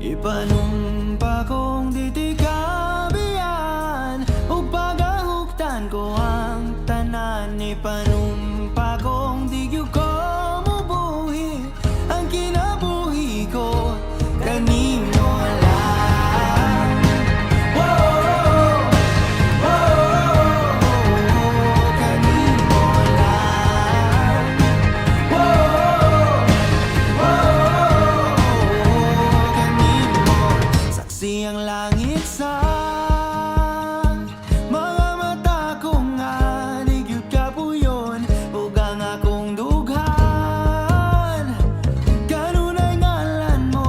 Ipanumpa kong di ti kabiyan ug pagahugtan ko ang tanan. Ipanumpa kong di gyud ko mubuhi ang kinabuhi ko kanimo lang. Kanimo lang. Kanimo saksi ang langit sa mga mata ko nga di gyud kapuyon ug ang akong dughan kanunay ngalan mo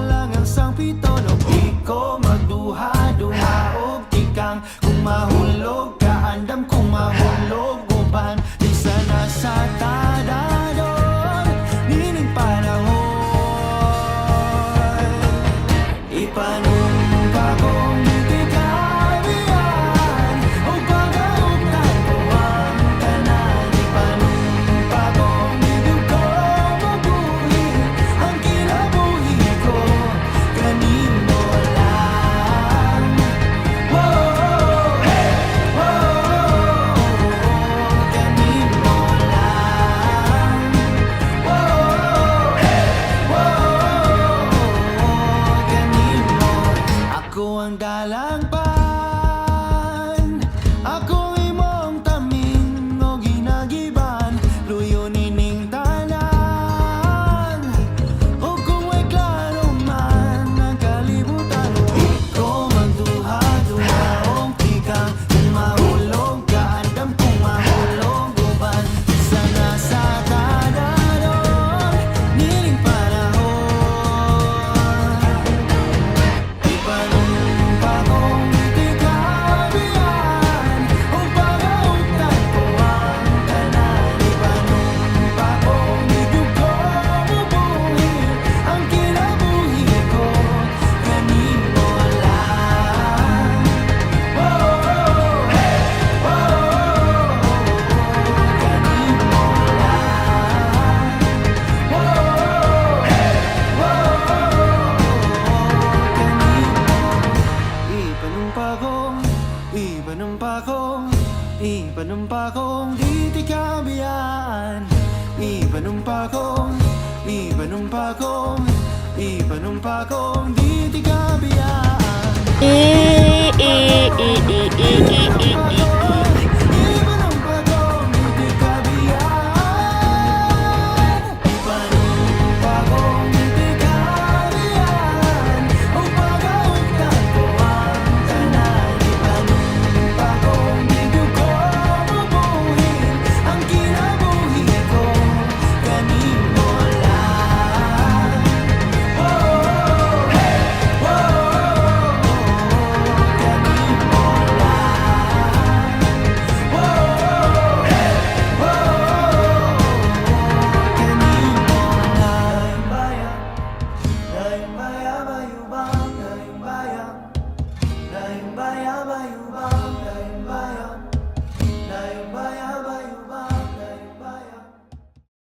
lang ang sangpiton ug di ko magduha-duha og tikang kung mahulog ka andam kung mahulog uban di sana sa tadadon nining panahon. Ipanumpa kong di kabiyan ug pagahugtan ko ang tanan. Ipanumpa kong di gyud ko mabuhi ang kinabuhi ko kanimo lang. Kanimo lang. Kanimo ako ang dalangpan, ako imong taming o ginagiban, luyo nining tanan. O kung may klaro man ang kalibutan, di ko magduha-duha og tikang kung mahulog ka andam kung mahulog uban sana sa tadadon nining panahon. Ipanumpa kong di kabiyan ug pagahugtan ko ang tanan. Ipanumpa kong di gyud ko mubuhi ang kinabuhi ko kanimo lang. Ipanumpa kong di ti kabiyan. Ipanumpa kong di ti kabiyan.